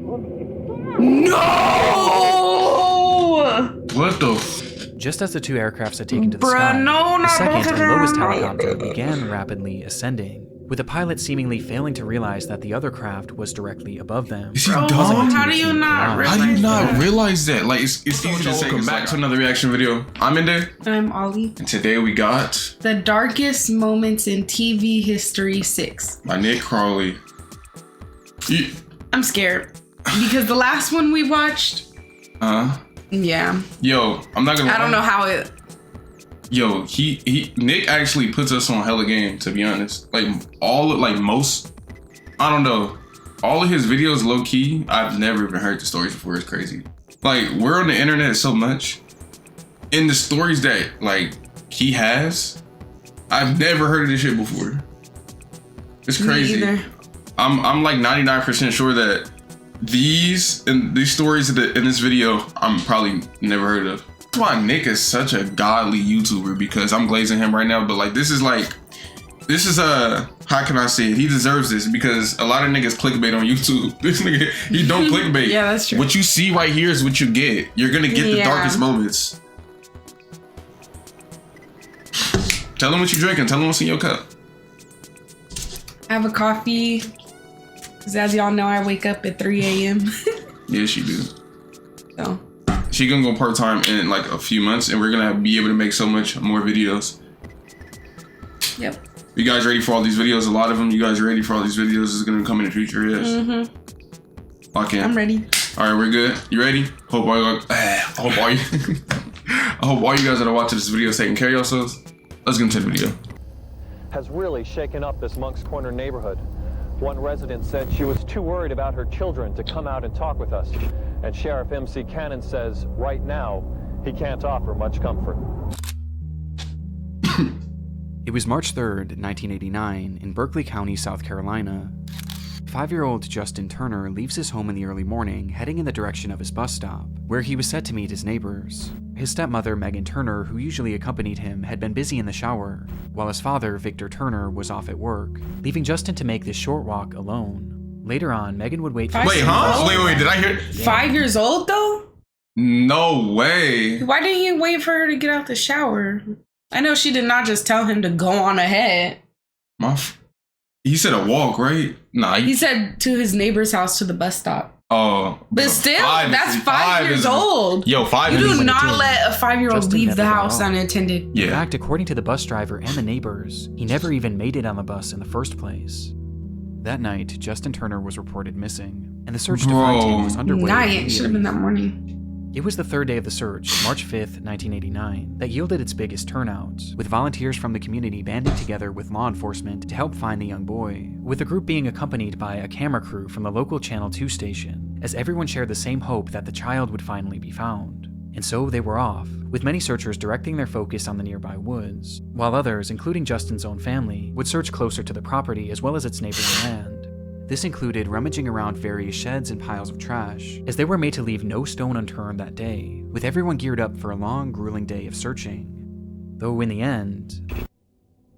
No! What the? Just as the two aircrafts had taken to the Bruh, sky, no, the not second both of and lowest them. helicopter began rapidly ascending, with the pilot seemingly failing to realize that the other craft was directly above them. Is he Bro, dumb? how do you not realize How do you not that? realize that? Like, it's easy to say. Welcome back to another reaction video. I'm in there. I'm Ollie. And today we got The Darkest Moments in TV History 6. by Nick Crowley. I'm scared because the last one we watched, yeah. Yo, I'm not gonna. I don't know how it. Yo, Nick actually puts us on hella game, to be honest. Like most, I don't know. All of his videos, low key, I've never even heard the stories before. It's crazy. Like, we're on the internet so much, in the stories that like he has, I've never heard of this shit before. It's crazy. Me either. I'm like 99% sure that these stories in this video I'm probably never heard of. That's why Nick is such a godly YouTuber, because I'm glazing him right now, but like this is how can I say it? He deserves this, because a lot of niggas clickbait on YouTube. This nigga, he don't clickbait. Yeah, that's true. What you see right here is what you get. You're gonna get the Yeah. darkest moments. Tell him what you drinking. Tell him what's in your cup. I have a coffee. Because as y'all know, I wake up at 3 a.m. Yeah, she do. So. She gonna go part-time in like a few months, and we're gonna be able to make so much more videos. Yep. You guys ready for all these videos? A lot of them. You guys ready for all these videos? Is gonna come in the future? Yes. Lock in. I'm ready. All right, we're good. You ready? I hope all you guys that are watching this video is taking care of yourselves. Let's get into the video. Has really shaken up this Moncks Corner neighborhood. One resident said she was too worried about her children to come out and talk with us. And Sheriff MC Cannon says right now, he can't offer much comfort. It was March 3rd, 1989, in Berkeley County, South Carolina. 5-year-old Justin Turner leaves his home in the early morning, heading in the direction of his bus stop, where he was set to meet his neighbors. His stepmother, Megan Turner, who usually accompanied him, had been busy in the shower, while his father, Victor Turner, was off at work, leaving Justin to make this short walk alone. Later on, Megan would wait for Wait, huh? Wait, did I hear? 5 years old though? No way. Why didn't you wait for her to get out the shower? I know she did not just tell him to go on ahead. He said a walk, right? Nah. He said to his neighbor's house to the bus stop. Oh. But still, that's 5 years old. Yo, 5 You is do not let a 5-year-old Justin leave never the got house off. unattended. In Yeah. fact, according to the bus driver and the neighbors, he never even made it on the bus in the first place. That night, Justin Turner was reported missing, and the search to find him was underway. Night. Should have been that morning. It was the third day of the search, March 5th, 1989, that yielded its biggest turnout, with volunteers from the community banding together with law enforcement to help find the young boy, with the group being accompanied by a camera crew from the local Channel 2 station, as everyone shared the same hope that the child would finally be found. And so they were off, with many searchers directing their focus on the nearby woods, while others, including Justin's own family, would search closer to the property as well as its neighboring land. This included rummaging around various sheds and piles of trash, as they were made to leave no stone unturned that day, with everyone geared up for a long, grueling day of searching. Though in the end,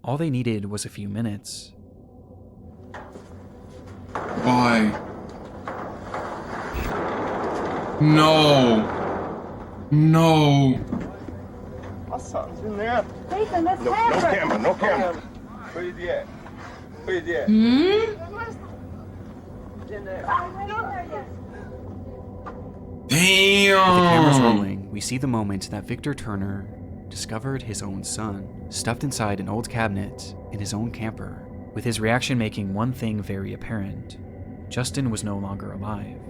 all they needed was a few minutes. Why? No. No. My son's in there. Nathan, let's No camera, no camera. Where is he at? Where is he at? in there. I'm not in there yet. With the cameras Damn. rolling, we see the moment that Victor Turner discovered his own son, stuffed inside an old cabinet in his own camper, with his reaction making one thing very apparent. Justin was no longer alive.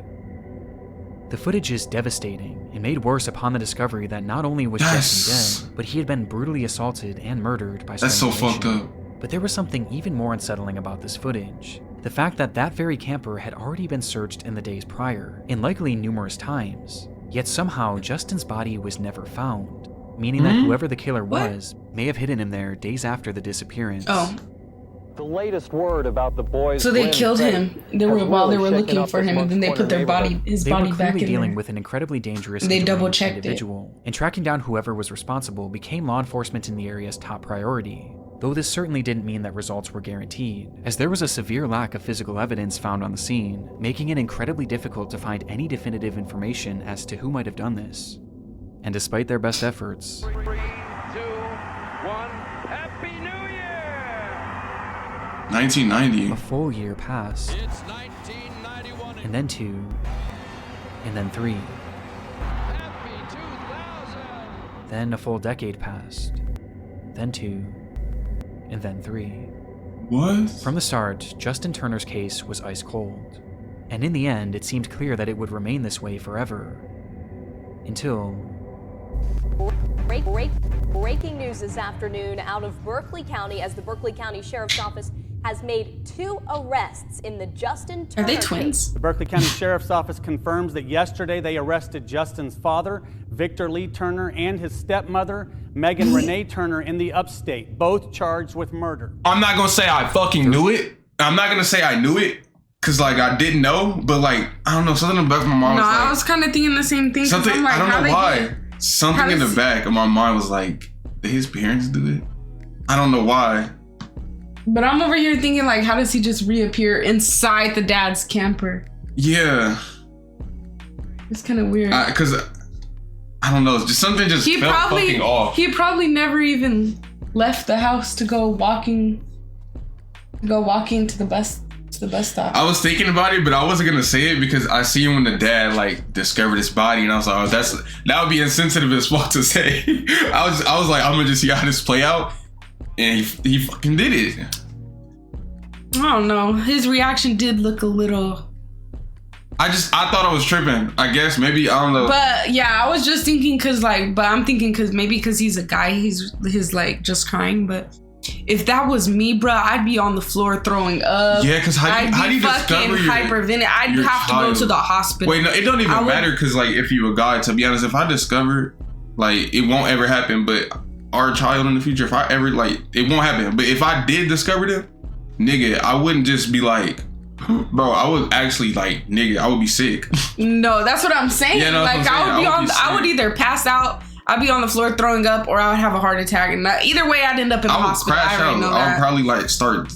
The footage is devastating and made worse upon the discovery that not only was Justin dead, but he had been brutally assaulted and murdered by That's so fucked strangulation. up. But there was something even more unsettling about this footage. The fact that that very camper had already been searched in the days prior, and likely numerous times, yet somehow Justin's body was never found, meaning that whoever the killer was may have hidden him there days after the disappearance. Oh. The latest word about the boy's So they grim killed fate him has while they really were shaken looking up for this him, and then they Moncks put their Corner body, neighborhood. his They body were back clearly in dealing there. with an incredibly dangerous They and deranged double-checked it. individual, and tracking down whoever was responsible became law enforcement in the area's top priority. though this certainly didn't mean that results were guaranteed, as there was a severe lack of physical evidence found on the scene, making it incredibly difficult to find any definitive information as to who might have done this. And despite their best efforts, 3, 2, 1, Happy New Year! 1990. a full year passed, It's 1991. and then 2, and then 3. Happy 2000! Then a full decade passed, then 2, and then 3. What? From the start, Justin Turner's case was ice cold, and in the end, it seemed clear that it would remain this way forever. Until... Breaking news this afternoon out of Berkeley County, as the Berkeley County Sheriff's Office has made 2 arrests in the Justin Turner Are they case. twins? The Berkeley County Sheriff's Office confirms that yesterday they arrested Justin's father, Victor Lee Turner, and his stepmother, Megan Renee Turner, in the upstate, both charged with murder. I'm not gonna say I fucking knew it. I'm not gonna say I knew it, cause like I didn't know, but like I don't know, something in the back of my mind No, was like, I was kind of thinking the same thing. 'Cause something. I'm like, I don't how know they why. get- Something how in the does- back of my mind was like, did his parents do it? I don't know why. But I'm over here thinking like, how does he just reappear inside the dad's camper? Yeah, It's kind of weird. cause I don't know. It's just something just He felt probably fucking off. he probably never even left the house to go walking to the bus stop. I was thinking about it, but I wasn't gonna say it because I see when the dad like discovered his body, and I was like, oh, that would be insensitive as fuck to say. I was like, I'm gonna just see how this play out, and he fucking did it. I don't know. His reaction did look a little. I thought I was tripping. I guess maybe I don't know. But yeah, I was just thinking because maybe because he's a guy, he's like just crying. But if that was me, bruh, I'd be on the floor throwing up. Yeah, because how do you discover hyperventilating? I'd your have to go child? to the hospital. Wait, no, it don't even I would- matter because like if you a guy, to be honest, if I discover like it won't ever happen, but our child in the future, if I ever like it won't happen. But if I did discover them, nigga, I wouldn't just be like, bro, I would actually like, nigga, I would be sick. No, that's what I'm saying. Yeah, no, that's like what I'm saying. I would sick. either pass out, I'd be on the floor throwing up, or I would have a heart attack. And either way, I'd end up in the I would hospital. crash I already out. know I would that. probably like start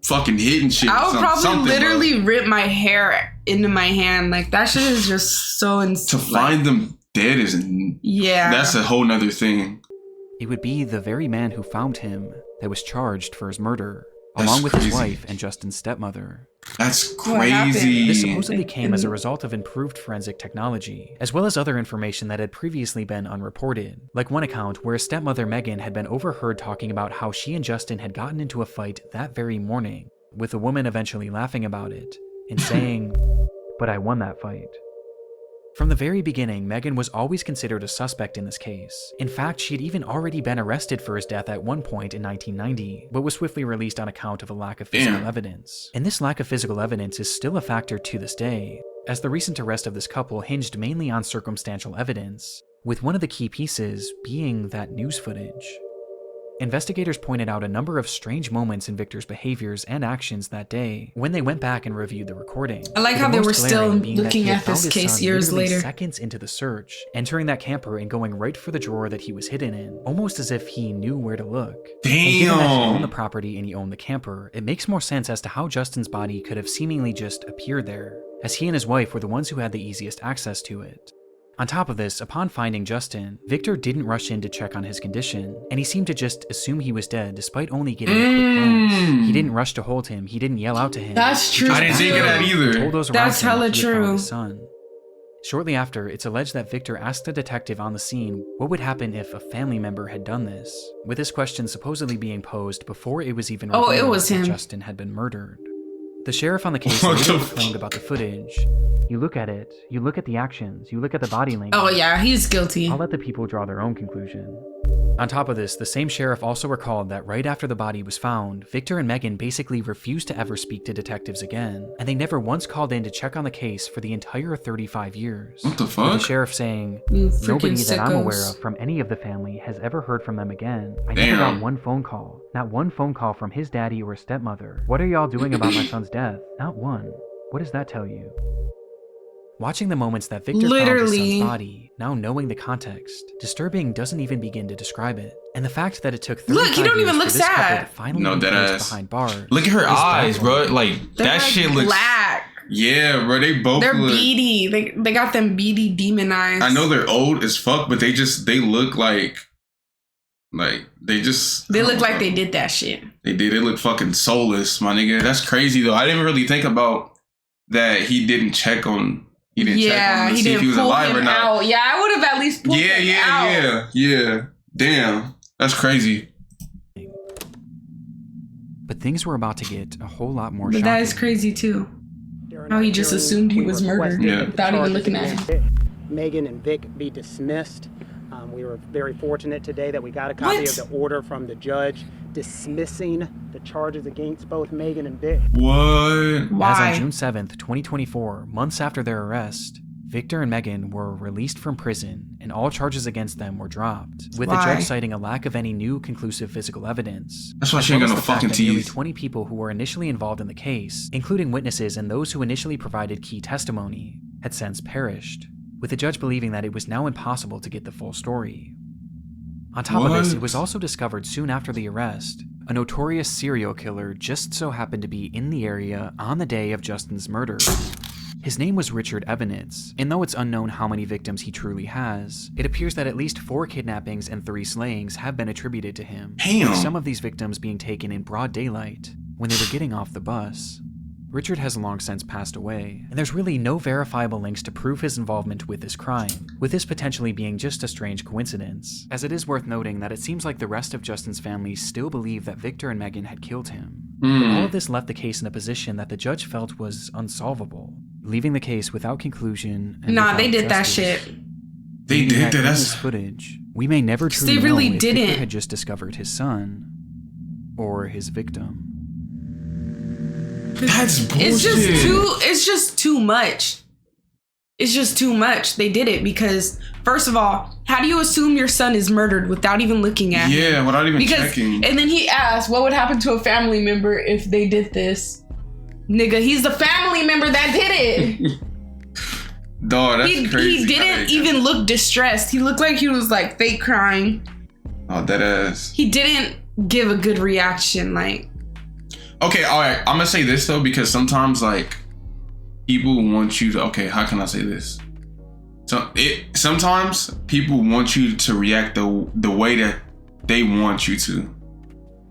fucking hitting shit. I would probably something, literally bro. rip my hair into my hand. Like that shit is just so insane. To find them dead is Yeah. that's a whole nother thing. It would be the very man who found him that was charged for his murder, That's along with his crazy. wife and Justin's stepmother. That's What happened? crazy. This supposedly came as a result of improved forensic technology, as well as other information that had previously been unreported. Like one account where stepmother Megan had been overheard talking about how she and Justin had gotten into a fight that very morning, with the woman eventually laughing about it and saying, "But I won that fight." From the very beginning, Megan was always considered a suspect in this case. In fact, she had even already been arrested for his death at one point in 1990, but was swiftly released on account of a lack of physical evidence. And this lack of physical evidence is still a factor to this day, as the recent arrest of this couple hinged mainly on circumstantial evidence, with one of the key pieces being that news footage. Investigators pointed out a number of strange moments in Victor's behaviors and actions that day when they went back and reviewed the recording. I like The how they most were still glaring being that looking he had at this found his case son years literally later. seconds into the search, entering that camper and going right for the drawer that he was hidden in, almost as if he knew where to look. And given that he owned the Damn. property and he owned the camper, it makes more sense as to how Justin's body could have seemingly just appeared there, as he and his wife were the ones who had the easiest access to it. On top of this, upon finding Justin, Victor didn't rush in to check on his condition, and he seemed to just assume he was dead despite only getting a quick glance. He didn't rush to hold him, he didn't yell out to him. That's He true. just I didn't think of that told either. those around That's him hella that he had found true. his son. Shortly after, it's alleged that Victor asked the detective on the scene what would happen if a family member had done this, with this question supposedly being posed before it was even Oh, it revealed was that him. Justin had been murdered. The sheriff on the case What later the explained about the footage. You look at it, you look at the actions, you look at the body language. Oh yeah, he's guilty. I'll let the people draw their own conclusion. On top of this, the same sheriff also recalled that right after the body was found, Victor and Megan basically refused to ever speak to detectives again, and they never once called in to check on the case for the entire 35 years. What the With the fuck? sheriff saying, You freaking "Nobody that I'm aware sickos. of from any of the family has ever heard from them again. I Damn. never got one phone call. Not one phone call from his daddy or his stepmother. What are y'all doing about my son's death? Not one. What does that tell you?" Watching the moments that Victor found his Literally. son's body, now knowing the context, disturbing doesn't even begin to describe it. And the fact that it took 35 Look, he don't years even for look this couple sad. to finally No, be dead placed ass. behind bars. Look at her is eyes, baffling. bro. Like They're that like shit looks. black. Yeah, bro. They both They're look. beady. They got them beady demon eyes. I know they're old as fuck, but they look like they look like they did that shit. They did. They look fucking soulless, my nigga. That's crazy though. I didn't really think about that. He didn't check on. He didn't check on him to see if he was alive or not. Out. Yeah, I would have at least pulled him out. Yeah. Damn, that's crazy. But things were about to get a whole lot more But shocking. that is crazy too. How he just assumed he was murdered without even looking at him. Megan and Vic be dismissed. We were very fortunate today that we got a copy of the order from the judge dismissing the charges against both Megan and Vic. What? Why? As on June 7th, 2024, months after their arrest, Victor and Megan were released from prison and all charges against them were dropped, with the judge citing a lack of any new conclusive physical evidence. That's why she ain't got no fucking Nearly teeth. 20 people who were initially involved in the case, including witnesses and those who initially provided key testimony, had since perished, with the judge believing that it was now impossible to get the full story. On top of this, it was also discovered soon after the arrest, a notorious serial killer just so happened to be in the area on the day of Justin's murder. His name was Richard Evanitz, and though it's unknown how many victims he truly has, it appears that at least 4 kidnappings and 3 slayings have been attributed to him, with some of these victims being taken in broad daylight when they were getting off the bus. Richard has long since passed away, and there's really no verifiable links to prove his involvement with this crime, with this potentially being just a strange coincidence, as it is worth noting that it seems like the rest of Justin's family still believe that Victor and Megan had killed him. But all of this left the case in a position that the judge felt was unsolvable, leaving the case without conclusion and Nah, without they did justice. that shit. They did that. This That's footage. We may never truly They really know if didn't. Victor had just discovered his son or his victim. bullshit. It's just too much. It's just too much. They did it because, first of all, how do you assume your son is murdered without even looking at him? Yeah, without even checking. And then he asked, what would happen to a family member if they did this? Nigga, he's the family member that did it. Dog, that's crazy. He didn't even look distressed. He looked like he was like fake crying. Oh, that ass. He didn't give a good reaction. Like, okay, all right. I'm gonna say this though, because sometimes like people want you to. Okay, how can I say this? So sometimes people want you to react the way that they want you to.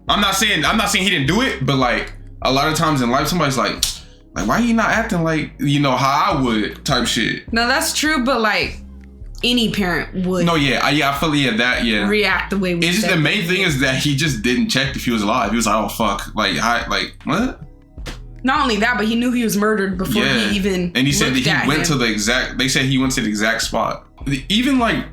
I'm not saying he didn't do it, but like a lot of times in life, somebody's like why are you not acting like how I would type shit. no, that's true, but like any parent would. No, I feel react the way we. It's just the main thing is that he just didn't check if he was alive. He was like, oh fuck, like what? Not only that, but he knew he was murdered before he even. And he said that he went him. to the exact. They said he went to the exact spot. Even like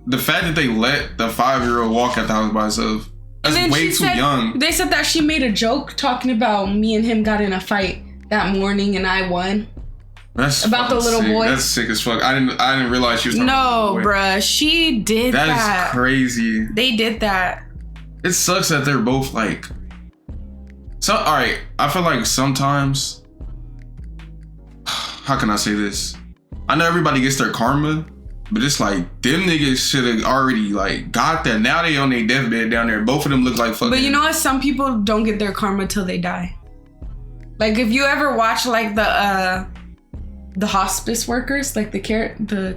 the fact that they let the 5-year-old walk at the house by herself. That's way too young. They said that she made a joke talking about me and him got in a fight that morning and I won. That's about the little sick. boy. That's sick as fuck. I didn't realize she was talking about the boy. Bruh, she did that. That is crazy. They did that. It sucks that they're both like. So all right, I feel like sometimes. How can I say this? I know everybody gets their karma, but it's like them niggas should have already like got that. Now they on their deathbed down there. Both of them look like fucking. But you know what? Some people don't get their karma till they die. Like if you ever watch like the hospice workers, like the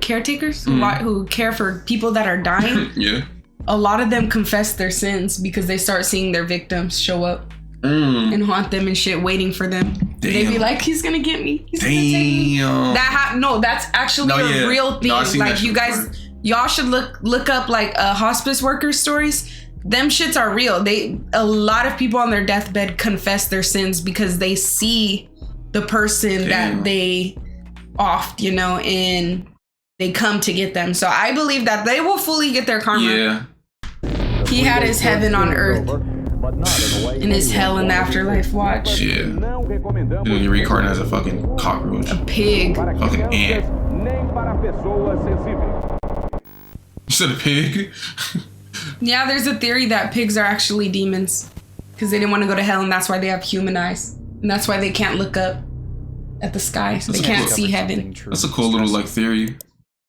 caretakers who care for people that are dying. Yeah. A lot of them confess their sins because they start seeing their victims show up and haunt them and shit, waiting for them. Damn. They be like, he's gonna get me. He's Damn. gonna take me. No, that's actually a real thing. Like you guys, y'all should look up like hospice workers stories. Them shits are real. A lot of people on their deathbed confess their sins because they see the person that they offed, and they come to get them. So I believe that they will fully get their karma. Yeah. He had his heaven on earth and his hell in the afterlife. Watch. Yeah. You reincarnate as a fucking cockroach. A pig. Fucking ant. You said a pig? Yeah, there's a theory that pigs are actually demons because they didn't want to go to hell, and that's why they have human eyes, and that's why they can't look up. at the sky. They can't see heaven. That's a cool little like theory.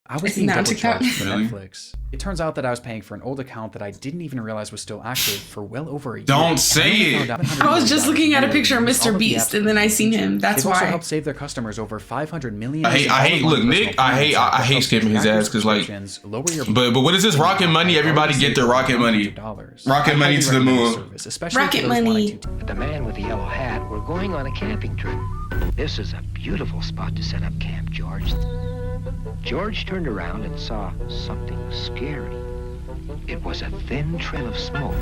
I was being double charged for Netflix. It turns out that I was paying for an old account that I didn't even realize was still active for well over a year. Don't say it. I was just looking at a picture of Mr. Beast and then I seen him. That's why. They've also helped save their customers over $500 million. I hate. Look, Nick. I hate skipping his ass because like. But what is this Rocket Money? Everybody get their Rocket Money. Rocket Money to the moon. Rocket Money. The man with the yellow hat. We're going on a camping trip. This is a beautiful spot to set up camp, George. George turned around and saw something scary. It was a thin trail of smoke.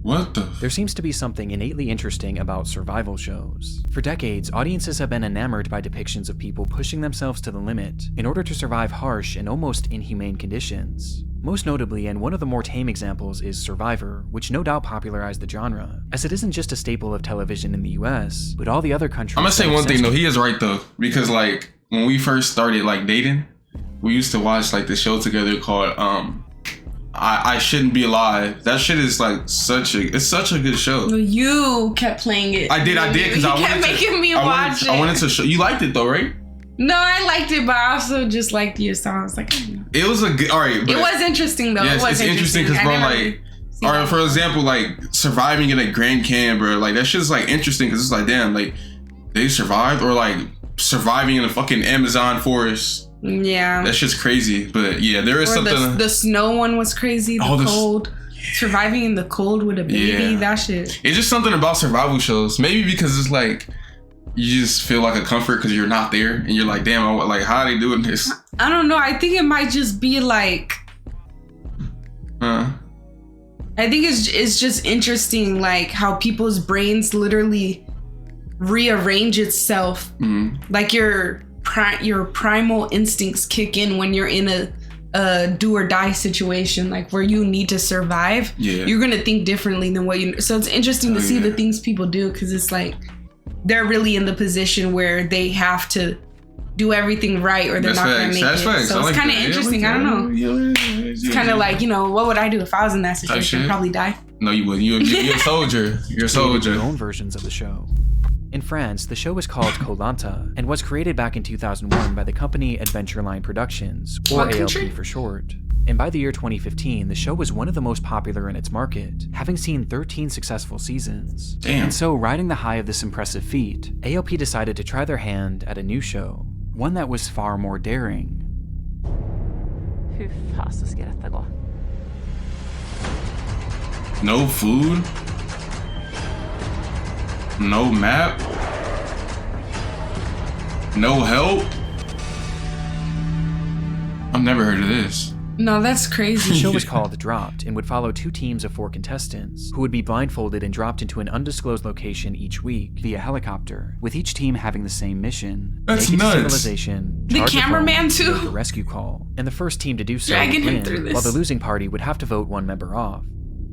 What the? There seems to be something innately interesting about survival shows. For decades, audiences have been enamored by depictions of people pushing themselves to the limit in order to survive harsh and almost inhumane conditions. Most notably, and one of the more tame examples, is Survivor, which no doubt popularized the genre, as it isn't just a staple of television in the US, but all the other countries. I'm gonna say one thing though, he is right though, because like when we first started like dating, we used to watch like the show together called I Shouldn't Be Alive. That shit is like such a good show. You kept playing it. I did because I wanted to. Making me watch it. I wanted to show you liked it though, right? No, I liked it, but I also just liked your songs. Like, it was a good. All right, it was interesting though. Yes, it was it's interesting because bro, like, all right, for example, like surviving in a Grand Canyon, bro, like that shit's like interesting because it's like, damn, like they survived, or like surviving in a fucking Amazon forest. Yeah, that's just crazy. But yeah, there is something. The snow one was crazy. The cold. Yeah. Surviving in the cold with a baby. That shit. It's just something about survival shows. Maybe because it's like. You just feel like a comfort because you're not there and you're like, damn, like how are they doing this? I don't know. I think it might just be like, I think it's just interesting, like how people's brains literally rearrange itself. Like your primal instincts kick in when you're in a do or die situation, like where you need to survive. You're gonna think differently than what you. So it's interesting to see the things people do because it's like. They're really in the position where they have to do everything right or they're not going to make it. So it's kind of interesting. I don't know. It's kind of like, what would I do if I was in that situation? I'd probably die. No, you wouldn't. You're a soldier. You're a soldier. Their own versions of the show. In France, the show was called Koh-Lanta and was created back in 2001 by the company Adventureline Productions, or ALP for short. And by the year 2015, the show was one of the most popular in its market, having seen 13 successful seasons. Damn. And so, riding the high of this impressive feat, ALP decided to try their hand at a new show, one that was far more daring. No food? No map? No help? I've never heard of this. No, that's crazy. The show was called Dropped and would follow 2 teams of 4 contestants who would be blindfolded and dropped into an undisclosed location each week via helicopter, with each team having the same mission. That's make it nuts. to civilization, the cameraman too. The rescue call, and the first team to do so Dragging would him through win, this. while the losing party would have to vote one member off.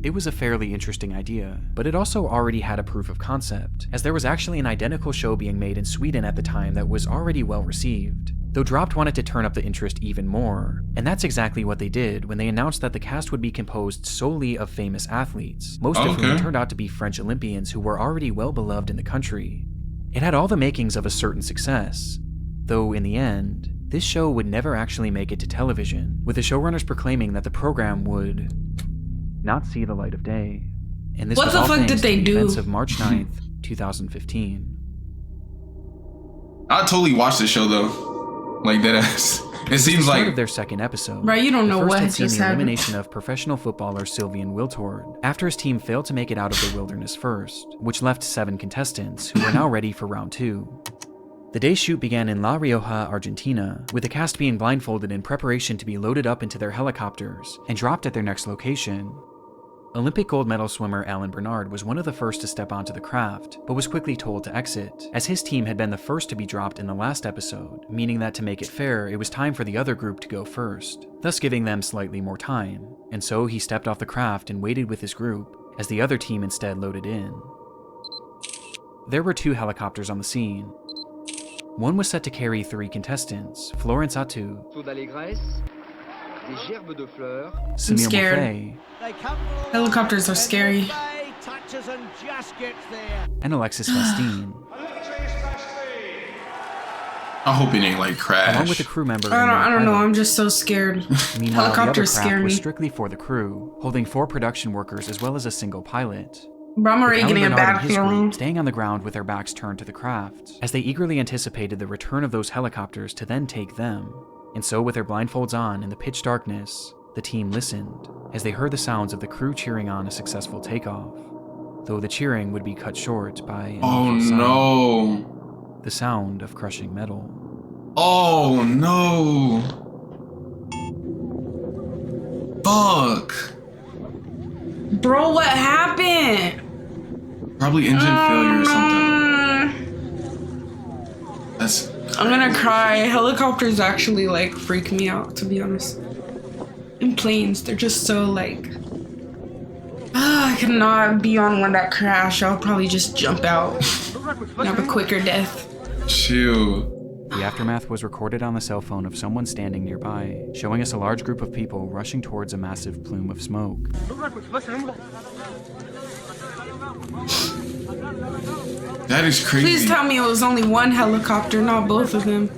It was a fairly interesting idea, but it also already had a proof of concept, as there was actually an identical show being made in Sweden at the time that was already well received. Though Dropped wanted to turn up the interest even more, and that's exactly what they did when they announced that the cast would be composed solely of famous athletes, most of whom turned out to be French Olympians who were already well beloved in the country. It had all the makings of a certain success, though in the end, this show would never actually make it to television, with the showrunners proclaiming that the program would not see the light of day. And this what was the all fuck thanks did they to the do? events of March 9th, 2015. I totally watched this show though. Like that ass. It seems like of their second episode. Right, you don't know what had seen just the happened. elimination of professional footballer Sylvian Wiltord after his team failed to make it out of the wilderness first, which left 7 contestants who were now ready for round 2. The day's shoot began in La Rioja, Argentina, with the cast being blindfolded in preparation to be loaded up into their helicopters and dropped at their next location. Olympic gold medal swimmer Alan Bernard was one of the first to step onto the craft, but was quickly told to exit, as his team had been the first to be dropped in the last episode, meaning that to make it fair, it was time for the other group to go first, thus giving them slightly more time, and so he stepped off the craft and waited with his group, as the other team instead loaded in. There were 2 helicopters on the scene. One was set to carry 3 contestants, Florence Attu, I'm scared. Helicopters are scary. and Alexis Vastine. I hope it ain't like crash. Along with the crew member. I don't know. I'm just so scared. Meanwhile, Helicopters the other scare craft me. was strictly for the crew, holding 4 production workers as well as a single pilot. Bro, I'm already getting a bad feeling. Staying on the ground with their backs turned to the craft, as they eagerly anticipated the return of those helicopters to then take them. And so, with their blindfolds on in the pitch darkness, the team listened as they heard the sounds of the crew cheering on a successful takeoff. Though the cheering would be cut short by an awful sound, the sound of crushing metal. Oh no! Fuck! Bro, what happened? Probably engine failure or something. I'm gonna cry. Helicopters actually like freak me out, to be honest. And planes, they're just so like, I could not be on one that crashed. I'll probably just jump out and have a quicker death. Chill. The aftermath was recorded on the cell phone of someone standing nearby, showing us a large group of people rushing towards a massive plume of smoke. That is crazy. Please tell me it was only one helicopter, not both of them.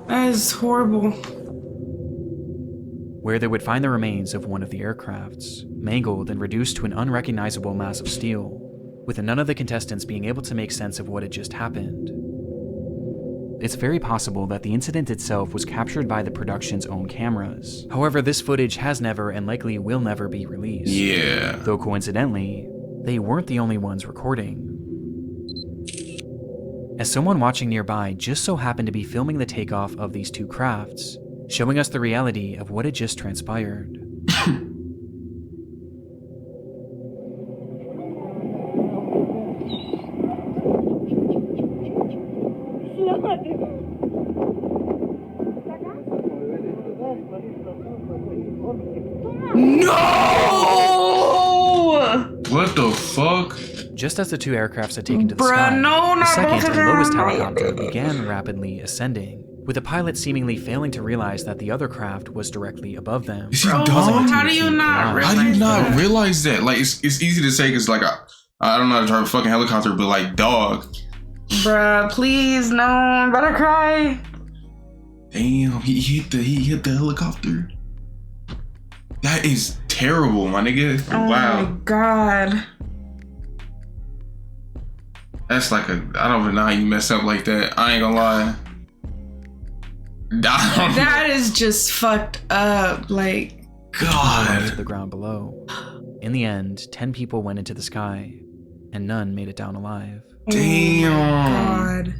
That is horrible. Where they would find the remains of one of the aircrafts, mangled and reduced to an unrecognizable mass of steel, with none of the contestants being able to make sense of what had just happened. It's very possible that the incident itself was captured by the production's own cameras. However, this footage has never and likely will never be released. Yeah. Though coincidentally, they weren't the only ones recording. As someone watching nearby just so happened to be filming the takeoff of these 2 crafts, showing us the reality of what had just transpired. No! What the fuck? Just as the 2 aircrafts had taken to the Bruh, sky, no, the not second both of and lowest them. helicopter began rapidly ascending, with the pilot seemingly failing to realize that the other craft was directly above them. Is he dumb? How do you not realize How do you not that? realize that? Like, it's easy to say because, like, I don't know how to drive a fucking helicopter, but, like, dog. Bruh, please, no, I'm about to cry. Damn, he hit the helicopter. That is terrible, my nigga. Oh Wow. my god. That's like I don't even know how you mess up like that. I ain't gonna lie. That is just fucked up. Like, God. To the ground below. In the end, 10 people went into the sky, and none made it down alive. Damn. Oh God.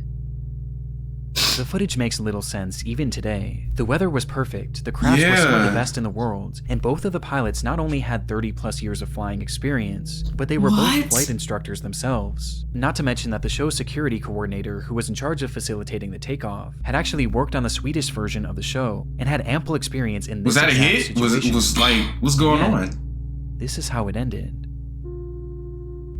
The footage makes little sense even today. The weather was perfect, the craft was some of the best in the world, and both of the pilots not only had 30+ years of flying experience, but they were both flight instructors themselves. Not to mention that the show's security coordinator, who was in charge of facilitating the takeoff, had actually worked on the Swedish version of the show and had ample experience in this. Was that a hit? Was like, what's going on? This is how it ended.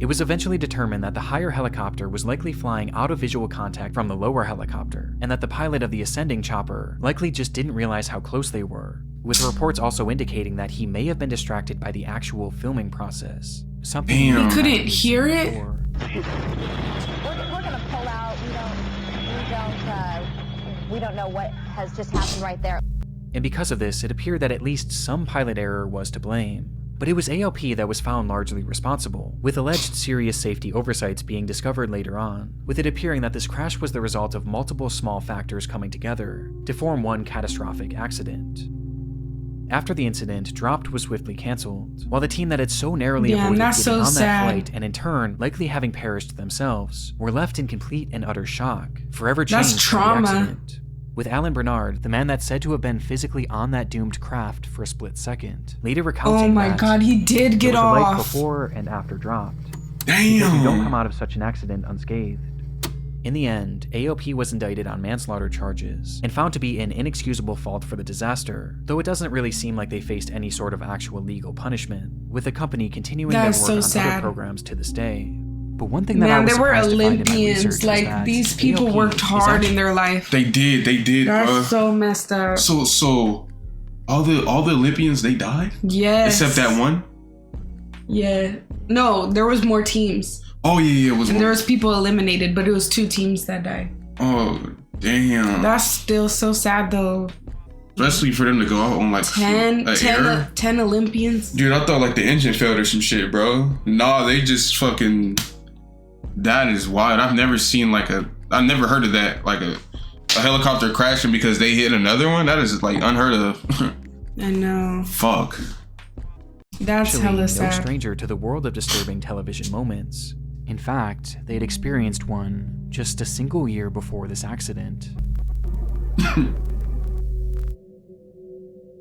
It was eventually determined that the higher helicopter was likely flying out of visual contact from the lower helicopter, and that the pilot of the ascending chopper likely just didn't realize how close they were, with reports also indicating that he may have been distracted by the actual filming process. Something he couldn't hear it? We're gonna pull out. We don't know what has just happened right there. And because of this, it appeared that at least some pilot error was to blame. But it was ALP that was found largely responsible, with alleged serious safety oversights being discovered later on, with it appearing that this crash was the result of multiple small factors coming together to form one catastrophic accident. After the incident, Dropped was swiftly cancelled, while the team that had so narrowly avoided getting on that flight and in turn likely having perished themselves were left in complete and utter shock, forever changed by the accident. With Alan Bernard, the man that's said to have been physically on that doomed craft for a split second, later recounting oh my god, he did get there was a life off before and after Dropped. Damn. Because you don't come out of such an accident unscathed. In the end, AOP was indicted on manslaughter charges and found to be an inexcusable fault for the disaster, though it doesn't really seem like they faced any sort of actual legal punishment, with the company continuing their work on other programs to this day. But one thing that I was surprised to find in my research like is that these people AOP worked hard in their life. They did. That's so messed up. So all the Olympians, they died? Yes. Except that one? Yeah. No, there was more teams. Oh yeah, it was. And there was people eliminated, but it was 2 teams that died. Oh, damn. That's still so sad though. Especially for them to go out on like 10 Olympians. Dude, I thought like the engine failed or some shit, bro. Nah, they just fucking. That is wild. I've never heard of that. Like a helicopter crashing because they hit another one. That is like unheard of. I know. Fuck. That's hella sad. No stranger to the world of disturbing television moments. In fact, they had experienced one just a single year before this accident.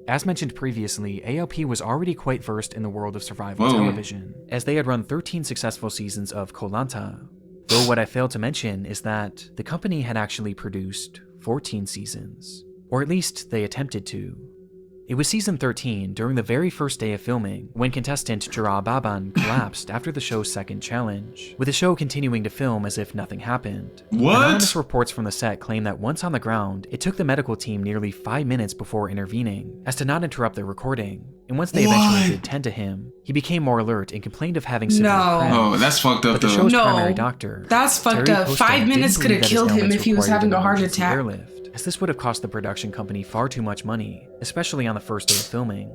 As mentioned previously, ALP was already quite versed in the world of survival television, as they had run 13 successful seasons of Koh Lanta. Though what I failed to mention is that the company had actually produced 14 seasons, or at least they attempted to. It was season 13, during the very first day of filming, when contestant Jara Baban collapsed after the show's second challenge, with the show continuing to film as if nothing happened. What? Anonymous reports from the set claim that once on the ground, it took the medical team nearly 5 minutes before intervening, as to not interrupt their recording. And once they eventually did tend to him, he became more alert and complained of having severe cramps. Oh, that's fucked up. But the show's primary doctor, that's fucked Terry up. Costa, 5 minutes didn't could have believe that his killed him ailments if he was required having an a heart emergency attack. Airlift, as this would have cost the production company far too much money, especially on the first day of filming.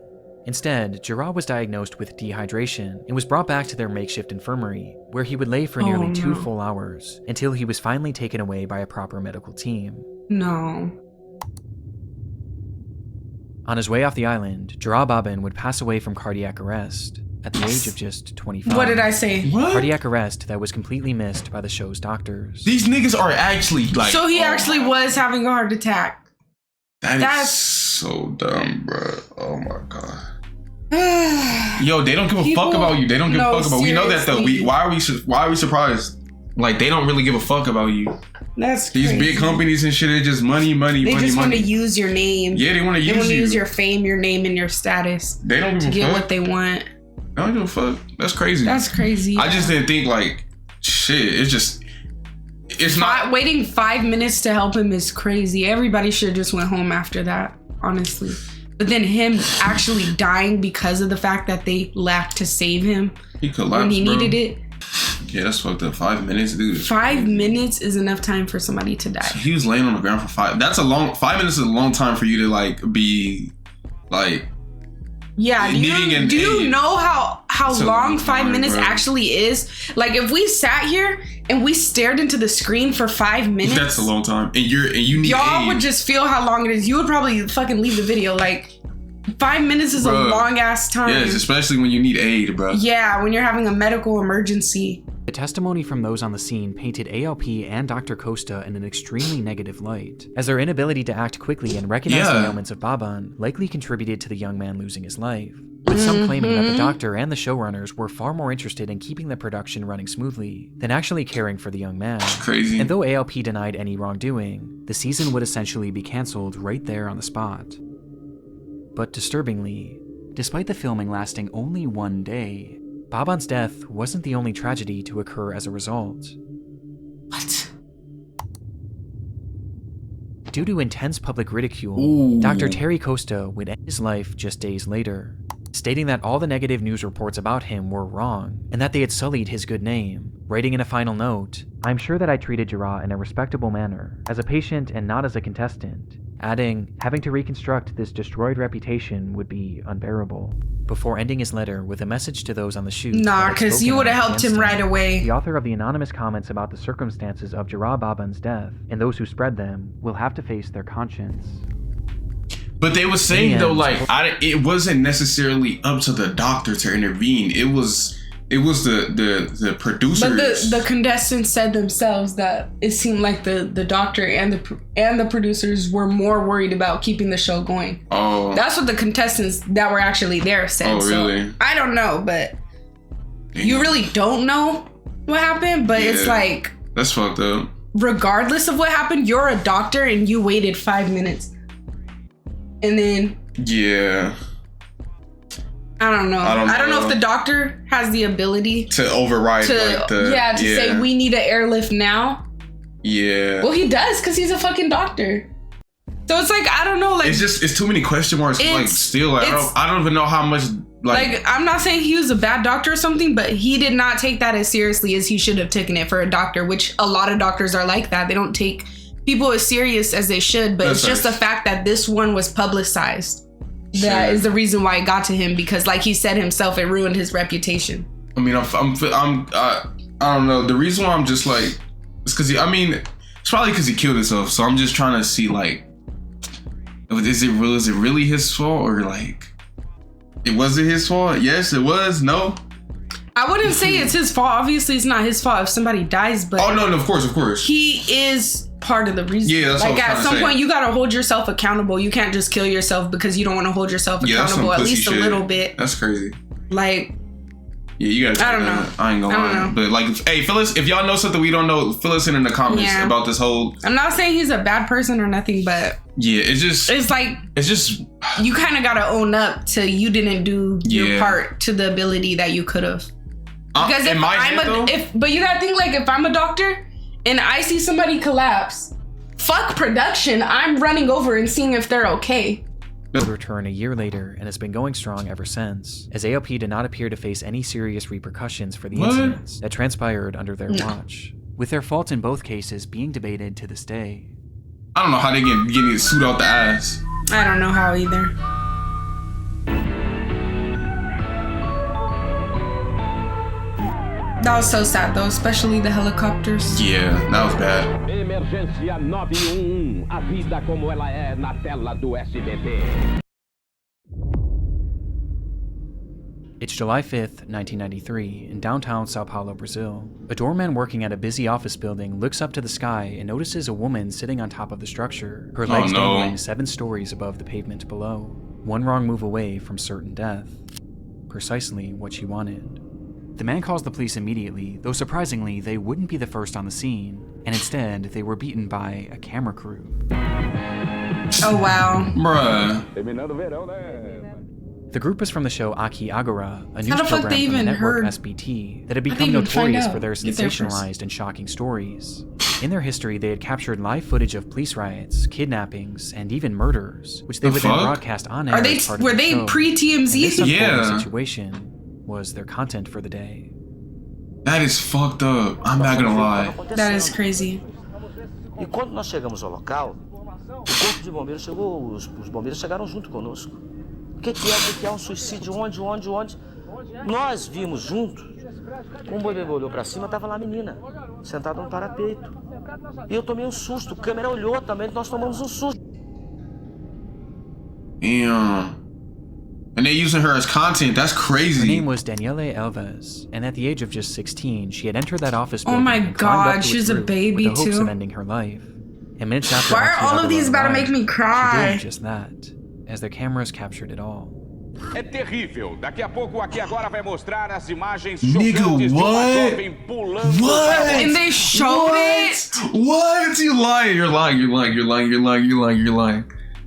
Instead, Jara was diagnosed with dehydration and was brought back to their makeshift infirmary, where he would lay for nearly 2 full hours, until he was finally taken away by a proper medical team. No. On his way off the island, Jara Baban would pass away from cardiac arrest at the age of just 25. What did I say? What? Cardiac arrest that was completely missed by the show's doctors. These niggas are actually like. So he actually was having a heart attack. That's so dumb, bro. Oh my god. Yo, they don't give a fuck about you. They don't give a fuck about. We know that though. Why are we surprised? Like they don't really give a fuck about you. That's these crazy. big companies and shit. It's just money. They just want to use your name. Yeah, they want to use you. They want to use your fame, your name, and your status. They don't give to a get fuck. what they want. I don't give a fuck. That's crazy. That's crazy. I just didn't think like shit. It's not waiting 5 minutes to help him is crazy. Everybody should have just went home after that, honestly. But then him actually dying because of the fact that they lacked to save him. He collapsed when he needed it. Yeah, that's fucked up. 5 minutes, dude. 5 minutes is enough time for somebody to die. He was laying on the ground for 5. 5 minutes is a long time for you to like be like. Yeah, do you know how long 5 minutes actually is? Like if we sat here and we stared into the screen for 5 minutes, that's a long time. And you need y'all would just feel how long it is. You would probably fucking leave the video. Like 5 minutes is a long ass time. Yes, especially when you need aid, bro. Yeah, when you're having a medical emergency. The testimony from those on the scene painted ALP and Dr. Costa in an extremely negative light, as their inability to act quickly and recognize the ailments of Baban likely contributed to the young man losing his life, with some claiming that the doctor and the showrunners were far more interested in keeping the production running smoothly than actually caring for the young man. Crazy. And though ALP denied any wrongdoing, the season would essentially be cancelled right there on the spot. But disturbingly, despite the filming lasting only 1 day, Baban's death wasn't the only tragedy to occur as a result. What? Due to intense public ridicule, Dr. Terry Costa would end his life just days later, stating that all the negative news reports about him were wrong and that they had sullied his good name, writing in a final note, "I'm sure that I treated Jara in a respectable manner, as a patient and not as a contestant," adding, "having to reconstruct this destroyed reputation would be unbearable," before ending his letter with a message to those on the shoot. Nah, because you would have helped him right away. The author of the anonymous comments about the circumstances of Jara Baban's death, and those who spread them, will have to face their conscience. But they were saying though, like, it wasn't necessarily up to the doctor to intervene. It was the producers. But the contestants said themselves that it seemed like the doctor and the producers were more worried about keeping the show going. Oh, that's what the contestants that were actually there said. Oh, really? So, I don't know, but you really don't know what happened. But it's like, that's fucked up. Regardless of what happened, you're a doctor and you waited 5 minutes, and then I don't know. I don't know if the doctor has the ability to override to say we need an airlift now. Yeah. Well, he does because he's a fucking doctor. So it's like, I don't know. Like it's too many question marks. Like still, like, I don't even know how much. Like I'm not saying he was a bad doctor or something, but he did not take that as seriously as he should have taken it for a doctor. Which a lot of doctors are like that. They don't take people as serious as they should, but it's just the fact that this one was publicized. That is the reason why it got to him, because like he said himself, it ruined his reputation. I mean, I don't know. The reason why I'm just like, it's because it's probably because he killed himself. So I'm just trying to see like, is it really his fault, or like, it wasn't his fault? Yes, it was. No, I wouldn't say it's his fault. Obviously, it's not his fault if somebody dies, but no, of course, he is part of the reason. Yeah, that's like what at some point you gotta hold yourself accountable. You can't just kill yourself because you don't want to hold yourself accountable at least a little bit. That's crazy. Like, yeah, you guys. I don't know. I ain't gonna lie, but like, hey, fill us if y'all know something we don't know. Fill us in the comments about this whole. I'm not saying he's a bad person or nothing, but yeah, it's just you kind of gotta own up to you didn't do your part to the ability that you could have. Because but you gotta think, like, if I'm a doctor and I see somebody collapse, fuck production, I'm running over and seeing if they're okay. Would return a year later and has been going strong ever since, as AOP did not appear to face any serious repercussions for the incidents that transpired under their watch, with their faults in both cases being debated to this day. I don't know how they getting it suit out the ass. I don't know how either. That was so sad though, especially the helicopters. Yeah, that was bad. Emergência 911, a vida como ela é na tela do SBT. It's July 5th, 1993, in downtown Sao Paulo, Brazil. A doorman working at a busy office building looks up to the sky and notices a woman sitting on top of the structure, her legs dangling 7 stories above the pavement below. One wrong move away from certain death. Precisely what she wanted. The man calls the police immediately, though surprisingly, they wouldn't be the first on the scene, and instead, they were beaten by a camera crew. Oh wow. Bruh. The group is from the show Aqui Agora, a news program from the network SBT that had become notorious for their sensationalized and shocking stories. In their history, they had captured live footage of police riots, kidnappings, and even murders, which they would then broadcast on air as part of the show. Were they pre-TMZ? Yeah. Situation was their content for the day. That is fucked up. I'm not gonna lie. That is crazy. E quando nós chegamos ao local, o corpo de bombeiros chegou, os bombeiros chegaram junto conosco. O que é um suicídio? Onde? Nós vimos junto. Um bombeiro olhou pra cima, tava lá a menina, sentada no parapeito. E eu tomei um susto, a câmera olhou também, nós tomamos um susto. Damn. And they're using her as content. That's crazy. Her name was Daniele Alves, and at the age of just 16, she had entered that office building. Oh my god, she's a baby with the hopes too. of ending her life. And minutes after, why are all of these about to make me cry? She did just that, as their cameras captured it all. É terrível. Daqui a pouco Aqui Agora vai mostrar as imagens chocantes de uma jovem pulando. What? And they showed it? What? You're lying.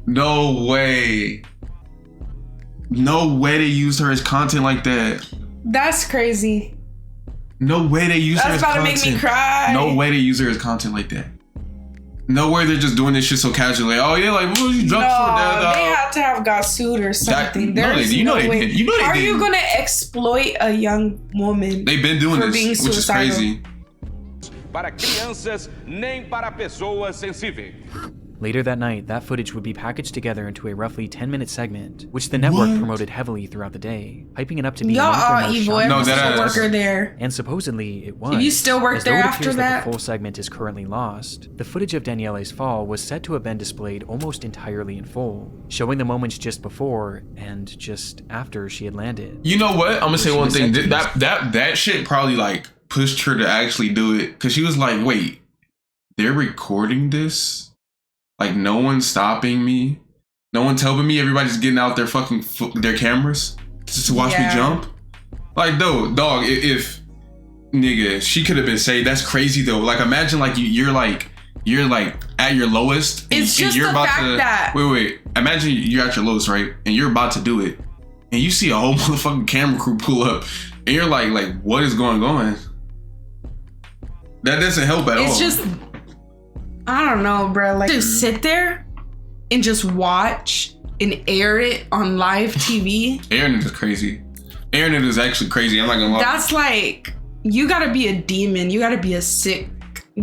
No way. No way they used her as content like that. That's crazy. No way they used her as content. That's about to make me cry. No way they use her as content like that. No way they're just doing this shit so casually. Oh yeah, like what was you drunk for? They had to have got sued or something. There's no way. How are you gonna exploit a young woman? They've been doing this, which is crazy. Para crianças, nem para pessoas sensíveis. Later that night, that footage would be packaged together into a roughly 10-minute segment, which the network promoted heavily throughout the day, hyping it up to be y'all are evil. No, that worker there. And supposedly it was. If you still work there after that, the full segment is currently lost. The footage of Daniele's fall was said to have been displayed almost entirely in full, showing the moments just before and just after she had landed. You know what? I'm gonna say one thing. That shit probably like pushed her to actually do it, because she was like, "Wait, they're recording this." Like, no one's stopping me. No one's helping me. Everybody's getting out their fucking their cameras to watch me jump. Like, dog, if nigga, she could have been saved. That's crazy though. Like, imagine like you're like at your lowest. It's just you're about to wait. Imagine you're at your lowest, right? And you're about to do it, and you see a whole motherfucking camera crew pull up, and you're like, what is going on? That doesn't help at all. It's just. I don't know, bro. Like, to sit there and just watch and air it on live TV. Airing it is crazy. Airing it is actually crazy. I'm not gonna lie. That's like, you gotta be a demon. You gotta be a sick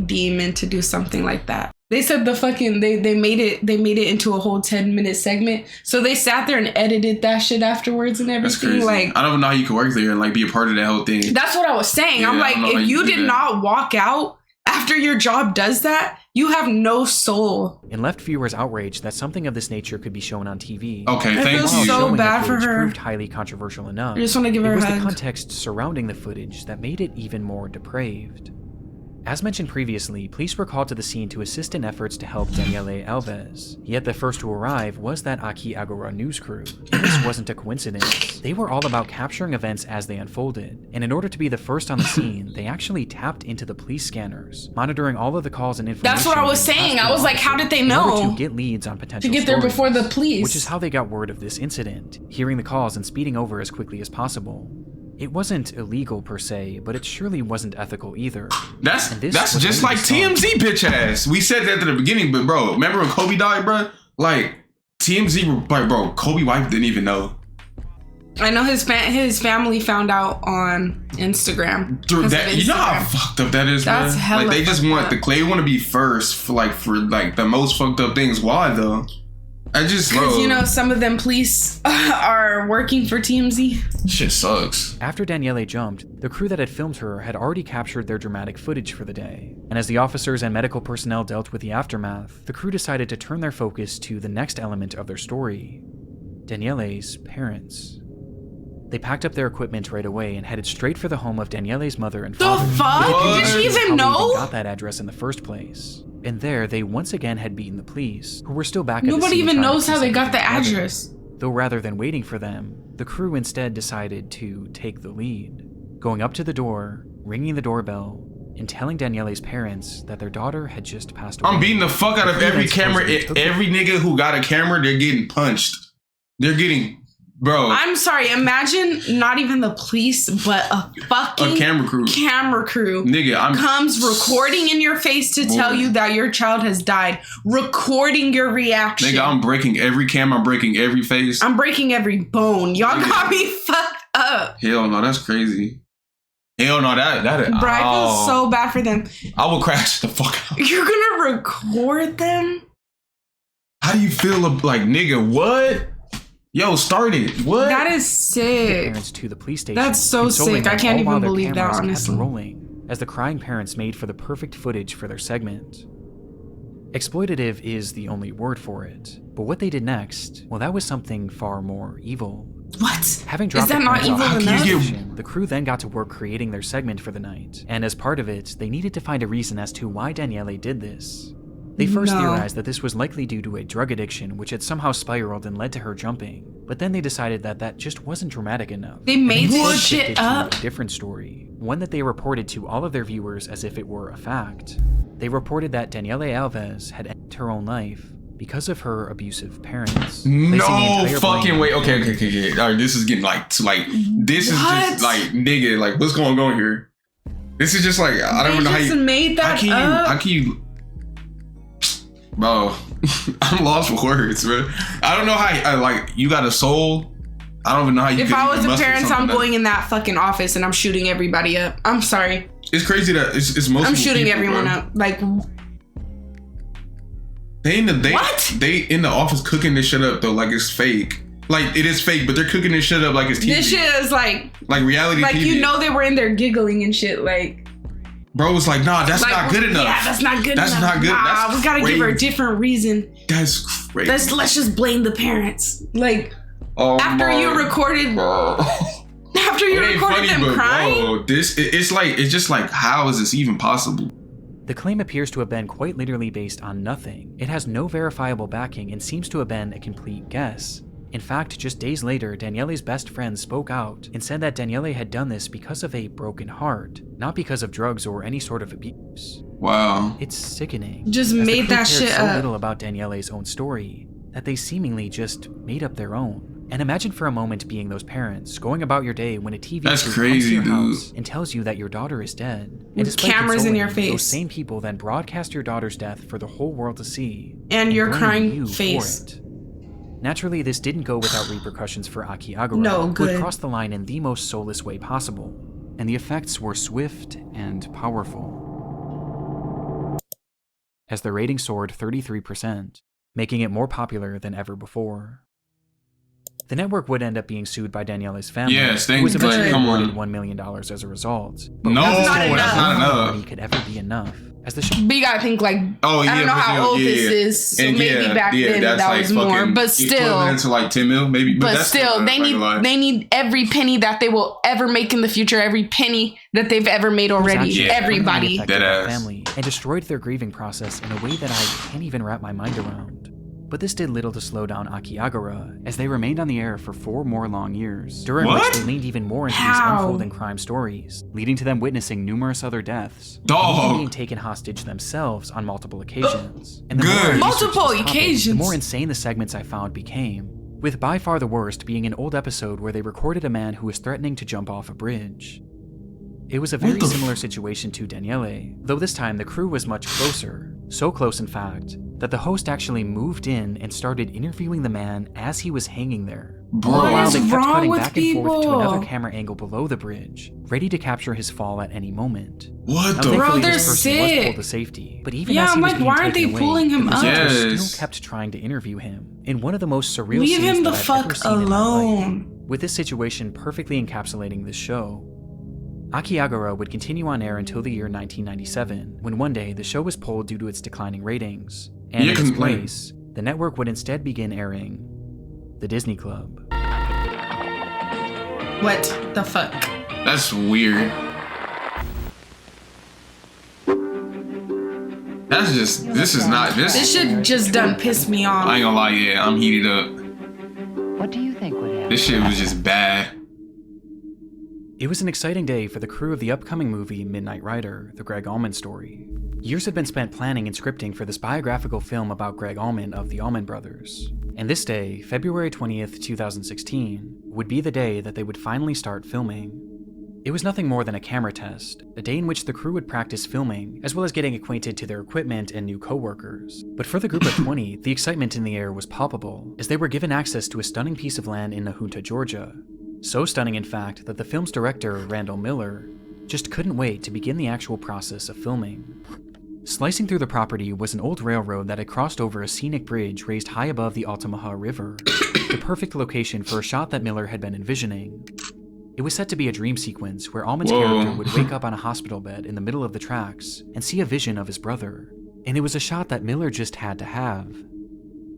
demon to do something like that. They said they made it into a whole 10-minute segment. So they sat there and edited that shit afterwards and everything. That's crazy. Like, I don't know how you can work there and like be a part of that whole thing. That's what I was saying. Yeah, I'm like, if you did not walk out after your job does that, you have no soul. And left viewers outraged that something of this nature could be shown on TV. Okay, thank you. I feel so bad for her. Proved highly controversial enough. I just want to give her a hug. It was the context surrounding the footage that made it even more depraved. As mentioned previously, police were called to the scene to assist in efforts to help Daniele Alves. Yet the first to arrive was that Aki Agora news crew. And this wasn't a coincidence. They were all about capturing events as they unfolded. And in order to be the first on the scene, they actually tapped into the police scanners, monitoring all of the calls and information. That's what I was saying. I was like, how did they know? In order to get leads on potential to get there stories, before the police. Which is how they got word of this incident, hearing the calls and speeding over as quickly as possible. It wasn't illegal per se, but it surely wasn't ethical either. That's just like TMZ bitch ass. We said that at the beginning, but bro, remember when Kobe died, bro? Like TMZ, like bro, Kobe wife didn't even know. I know his family found out on Instagram. Dude, you know how fucked up that is, That's hella like they just want up. they want to be first for the most fucked up things. Why though? Because you know some of them police are working for TMZ. Shit sucks. After Daniele jumped, the crew that had filmed her had already captured their dramatic footage for the day. And as the officers and medical personnel dealt with the aftermath, the crew decided to turn their focus to the next element of their story: Daniele's parents. They packed up their equipment right away and headed straight for the home of Daniele's mother and father. The fuck? Did she even know? Got that address in the first place. And there, they once again had beaten the police, who were still back at the scene. Nobody even knows how they got the together. address. Though rather than waiting for them, the crew instead decided to take the lead, going up to the door, ringing the doorbell, and telling Daniele's parents that their daughter had just passed away. I'm beating the fuck out of every camera. Every nigga who got a camera, they're getting punched. They're getting... Bro. I'm sorry, imagine not even the police, but a fucking camera crew. Nigga, comes recording in your face to tell you that your child has died. Recording your reaction. Nigga, I'm breaking every camera, I'm breaking every face. I'm breaking every bone. Y'all got me fucked up. Hell no, that's crazy. Hell no, that Bro, I feel so bad for them. I will crash the fuck out. You're gonna record them? How do you feel like, nigga, what? Yo, start it. What? That is sick. Parents to the police station. That's so sick. I can't even believe that, honestly. Rolling, as the crying parents made for the perfect footage for their segment. Exploitative is the only word for it. But what they did next, well, that was something far more evil. What? Having dropped is that not evil enough? The crew then got to work creating their segment for the night. And as part of it, they needed to find a reason as to why Daniele did this. They first theorized that this was likely due to a drug addiction which had somehow spiraled and led to her jumping, but then they decided that that just wasn't dramatic enough. They made this shit up? A different story, one that they reported to all of their viewers as if it were a fact. They reported that Daniele Alves had ended her own life because of her abusive parents. No fucking way. Okay. All right, this is getting this is just like, nigga, like what's going on here? This is just like, I don't even know how you made that how can you bro, I'm lost for words, bro. I don't know how, like, you got a soul. I don't even know how you. If I was a parent, I'm going in that fucking office and I'm shooting everybody up. I'm sorry. It's crazy that it's most. I'm shooting everyone up. Like, they in the office cooking this shit up though, like it's fake. Like it is fake, but they're cooking this shit up like it's TV. This shit is like reality. Like TV. You know they were in there giggling and shit. Like. Bro was like, nah, that's not good enough. Yeah, that's not good enough. That's not good. Nah, we gotta give her a different reason. That's crazy. Let's just blame the parents. Like, after you recorded them crying. It's just like, how is this even possible? The claim appears to have been quite literally based on nothing. It has no verifiable backing and seems to have been a complete guess. In fact, just days later, Daniele's best friend spoke out and said that Daniele had done this because of a broken heart, not because of drugs or any sort of abuse. Wow. It's sickening. Just made that shit up. So little about Daniele's own story that they seemingly just made up their own. And imagine for a moment being those parents, going about your day when a TV That's crew crazy, comes to your dude. house and tells you that your daughter is dead. With cameras in your face. Those same people then broadcast your daughter's death for the whole world to see. And your blame crying you face. For it. Naturally, this didn't go without repercussions for Aki Agora, No, who good. had crossed the line in the most soulless way possible, and the effects were swift and powerful. as the rating soared 33%, making it more popular than ever before. The network would end up being sued by Daniele's family, who was eventually awarded $1 million as a result. But that's not enough. Money could ever be enough. As the show, but you gotta think like, I don't know how old this is, so maybe back then that was more. But still, to like 10 mil, maybe. But still, they need every penny that they will ever make in the future, every penny that they've ever made already. Everybody, their family, and destroyed their grieving process in a way that I can't even wrap my mind around. But this did little to slow down Akiagara, as they remained on the air for 4 more long years, during which they leaned even more into these unfolding crime stories, leading to them witnessing numerous other deaths, and being taken hostage themselves on multiple occasions. And the the more insane the segments I found became, with by far the worst being an old episode where they recorded a man who was threatening to jump off a bridge. It was a very similar situation to Daniele, though this time the crew was much closer, so close in fact, that the host actually moved in and started interviewing the man as he was hanging there. While they kept cutting back and forth to another camera angle below the bridge, ready to capture his fall at any moment. Bro, they're sick. Was pulled to safety, but even as he was being taken away, the presenters still kept trying to interview him in one of the most surreal scenes that I've ever seen in my life. With this situation perfectly encapsulating this show, Akiagara would continue on air until the year 1997, when one day the show was pulled due to its declining ratings, and in its place, the network would instead begin airing The Disney Club. What the fuck? That's weird. That's just, this shit just done pissed me off. I ain't gonna lie, yeah, I'm heated up. What do you think would happen? This shit was just bad. It was an exciting day for the crew of the upcoming movie Midnight Rider, the Greg Allman story. Years had been spent planning and scripting for this biographical film about Greg Allman of the Allman Brothers. And this day, February 20th, 2016, would be the day that they would finally start filming. It was nothing more than a camera test, a day in which the crew would practice filming, as well as getting acquainted to their equipment and new co-workers. But for the group of 20, the excitement in the air was palpable, as they were given access to a stunning piece of land in Nahunta, Georgia. So stunning, in fact, that the film's director, Randall Miller, just couldn't wait to begin the actual process of filming. Slicing through the property was an old railroad that had crossed over a scenic bridge raised high above the Altamaha River, the perfect location for a shot that Miller had been envisioning. It was set to be a dream sequence where Allman's character would wake up on a hospital bed in the middle of the tracks and see a vision of his brother, and it was a shot that Miller just had to have.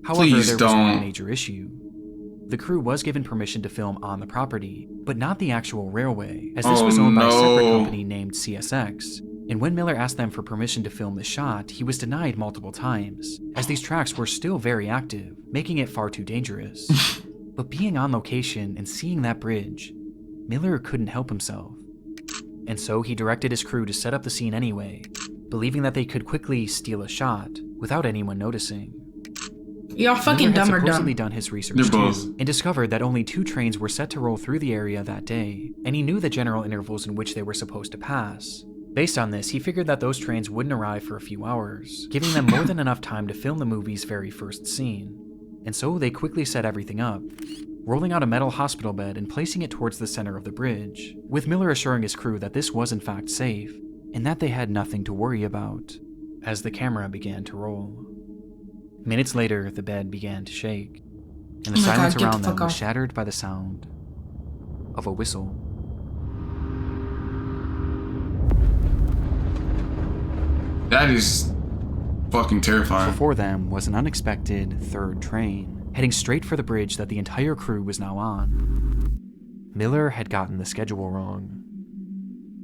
However, there was one major issue. The crew was given permission to film on the property, but not the actual railway, as this was owned by a separate company named CSX. And when Miller asked them for permission to film the shot, he was denied multiple times, as these tracks were still very active, making it far too dangerous. But being on location and seeing that bridge, Miller couldn't help himself. And so he directed his crew to set up the scene anyway, believing that they could quickly steal a shot without anyone noticing. Y'all fucking dumb or dumb. Miller had supposedly done his research too, and discovered that only 2 trains were set to roll through the area that day, and he knew the general intervals in which they were supposed to pass. Based on this, he figured that those trains wouldn't arrive for a few hours, giving them more than enough time to film the movie's very first scene. And so they quickly set everything up, rolling out a metal hospital bed and placing it towards the center of the bridge, with Miller assuring his crew that this was in fact safe, and that they had nothing to worry about, as the camera began to roll. Minutes later, the bed began to shake, and the silence around them was shattered by the sound of a whistle. That is fucking terrifying. Before them was an unexpected 3rd train, heading straight for the bridge that the entire crew was now on. Miller had gotten the schedule wrong.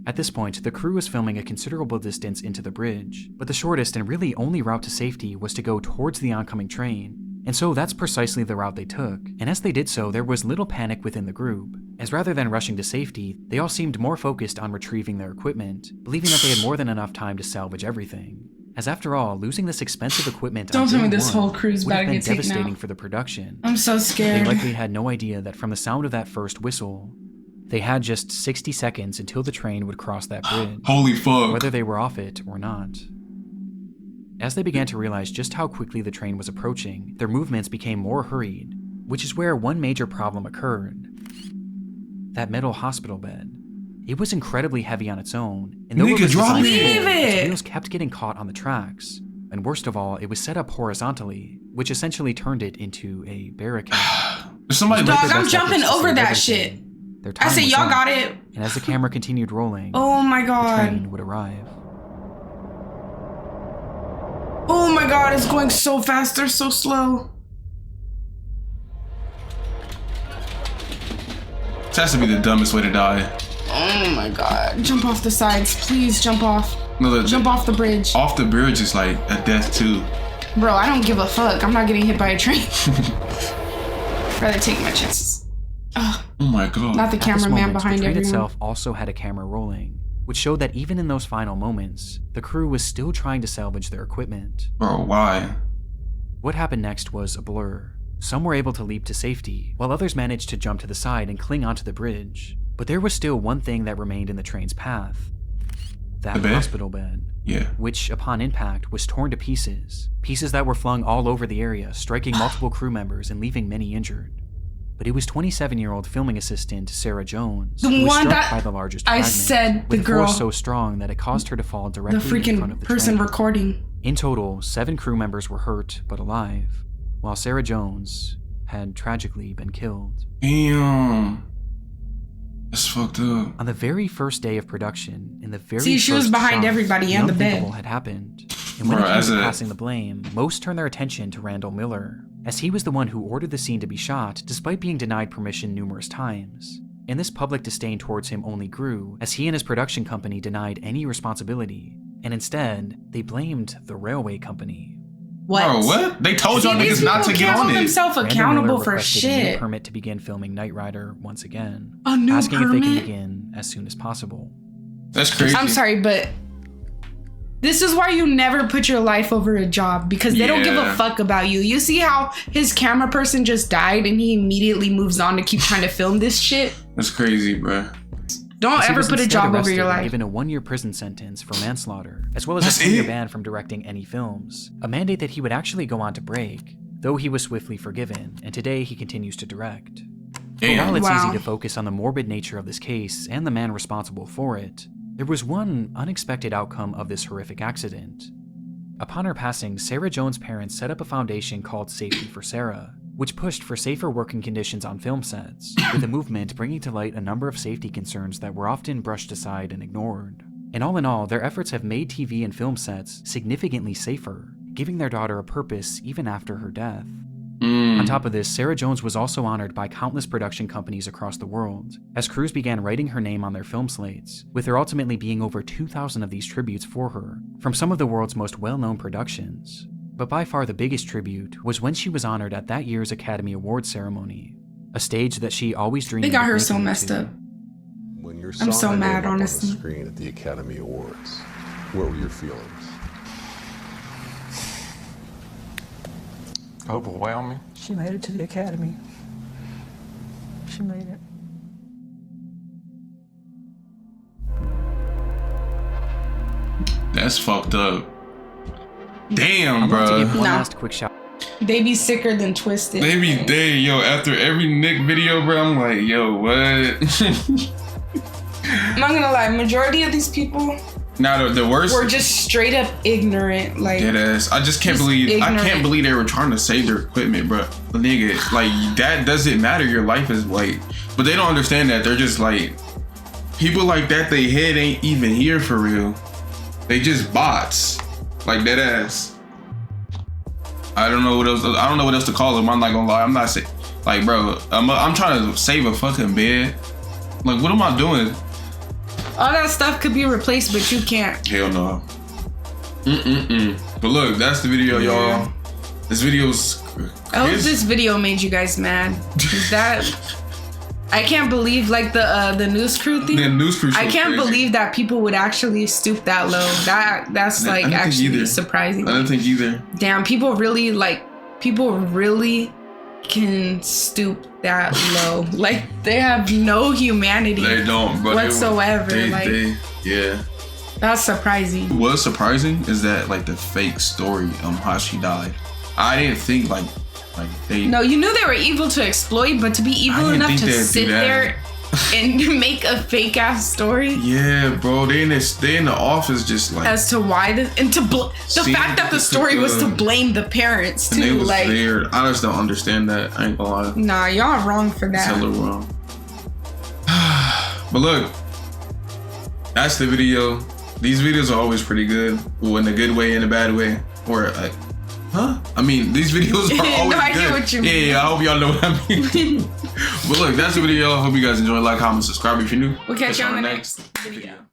At this point, the crew was filming a considerable distance into the bridge, but the shortest and really only route to safety was to go towards the oncoming train, and so that's precisely the route they took. And as they did so, there was little panic within the group, as rather than rushing to safety, they all seemed more focused on retrieving their equipment, believing that they had more than enough time to salvage everything. As after all, losing this expensive equipment on day one would have been devastating for the production. I'm so scared. They likely had no idea that from the sound of that first whistle, they had just 60 seconds until the train would cross that bridge. Holy fuck. Whether they were off it or not. As they began to realize just how quickly the train was approaching, their movements became more hurried, which is where one major problem occurred. That metal hospital bed. It was incredibly heavy on its own, and though it was designed to roll, its wheels kept getting caught on the tracks, and worst of all, it was set up horizontally, which essentially turned it into a barricade. Somebody Dog, I'm jumping over that shit. I say, y'all got it. And as the camera continued rolling, oh my the god, train would arrive. Oh my god, it's going so fast. They're so slow. This has to be the dumbest way to die. Oh my god. Jump off the sides. Please jump off. No, jump off the bridge. Off the bridge is like a death too. Bro, I don't give a fuck. I'm not getting hit by a train. Rather take my chances. Ugh. Oh my god. Not the cameraman behind the train everyone. itself also had a camera rolling, which showed that even in those final moments, the crew was still trying to salvage their equipment. Bro, why? What happened next was a blur. Some were able to leap to safety, while others managed to jump to the side and cling onto the bridge. But there was still one thing that remained in the train's path. That hospital bed. Yeah. Which, upon impact, was torn to pieces. Pieces that were flung all over the area, striking multiple crew members and leaving many injured. But it was 27-year-old filming assistant Sarah Jones who was struck by the largest fragment, said the with girl, force so strong that it caused her to fall directly in front of the person train. recording. In total, 7 crew members were hurt but alive, while Sarah Jones had tragically been killed. Damn. That's fucked up. On the very first day of production, in the very she was behind everybody and the bed. Had happened. And when it came to passing the blame, most turned their attention to Randall Miller, as he was the one who ordered the scene to be shot despite being denied permission numerous times. And this public disdain towards him only grew as he and his production company denied any responsibility, and instead, they blamed the railway company. What? Bro, what? They told y'all niggas not to get on it. Themselves accountable for a shit. New permit to begin filming Knight Rider once again, a new asking permit? if they can begin as soon as possible. That's crazy. I'm sorry, but this is why you never put your life over a job, because they don't give a fuck about you. You see how his camera person just died and he immediately moves on to keep trying to film this shit? That's crazy, bro. Don't ever put a job over your life. Given a 1-year prison sentence for manslaughter, as well as a 2-year ban from directing any films, a mandate that he would actually go on to break, though he was swiftly forgiven, and today he continues to direct. But while it's easy to focus on the morbid nature of this case and the man responsible for it, there was one unexpected outcome of this horrific accident. Upon her passing, Sarah Jones' parents set up a foundation called Safety for Sarah, which pushed for safer working conditions on film sets, with the movement bringing to light a number of safety concerns that were often brushed aside and ignored. And all in all, their efforts have made TV and film sets significantly safer, giving their daughter a purpose even after her death. On top of this, Sarah Jones was also honored by countless production companies across the world, as crews began writing her name on their film slates, with there ultimately being over 2,000 of these tributes for her, from some of the world's most well-known productions. But by far the biggest tribute was when she was honored at that year's Academy Awards ceremony, a stage that she always dreamed of. They got her so messed up. When you're I'm so mad, honestly. On the screen at the Academy Awards, what were your feelings? Overwhelming. She made it to the Academy. She made it. That's fucked up. Damn, bro. One last quick shout. They be sicker than Twisted. Yo, after every Nick video, bro, I'm like, yo, what? I'm not gonna lie, majority of these people the worst were just straight up ignorant. Like, deadass. I just can't believe they were trying to save their equipment, bro. Nigga, like, that doesn't matter. Your life is like, but they don't understand that. They're just like, people like that, they head ain't even here for real. They just bots. Like, dead ass. I don't know what else to call them. I'm not gonna lie. I'm not saying, like, bro, I'm trying to save a fucking bed. Like, what am I doing? All that stuff could be replaced, but you can't. Hell no. But look, that's the video, y'all. This video's. I hope this video made you guys mad. I can't believe, like, the news crew thing. The news crew. I can't believe that people would actually stoop that low. That's like actually surprising. I don't think either. Damn, people really can stoop that low. Like, they have no humanity. They don't, but whatsoever. Yeah. That's surprising. What's surprising is that, like, the fake story how she died. I didn't think like they. No, you knew they were evil to exploit, but to be evil enough to sit there and make a fake ass story. Yeah, bro. They in the office just like as to why the fact that the story was to blame the parents too. And they was like there. I just don't understand that. I ain't gonna lie. Nah, y'all wrong for that. Hella wrong. But look, that's the video. These videos are always pretty good. Well, in a good way, in a bad way, or like, huh? I mean, these videos are always no, I good. get what you mean. Yeah, I hope y'all know what I mean. But look, that's the video. I hope you guys enjoy. Like, comment, subscribe if you're new. We'll catch you on the next video.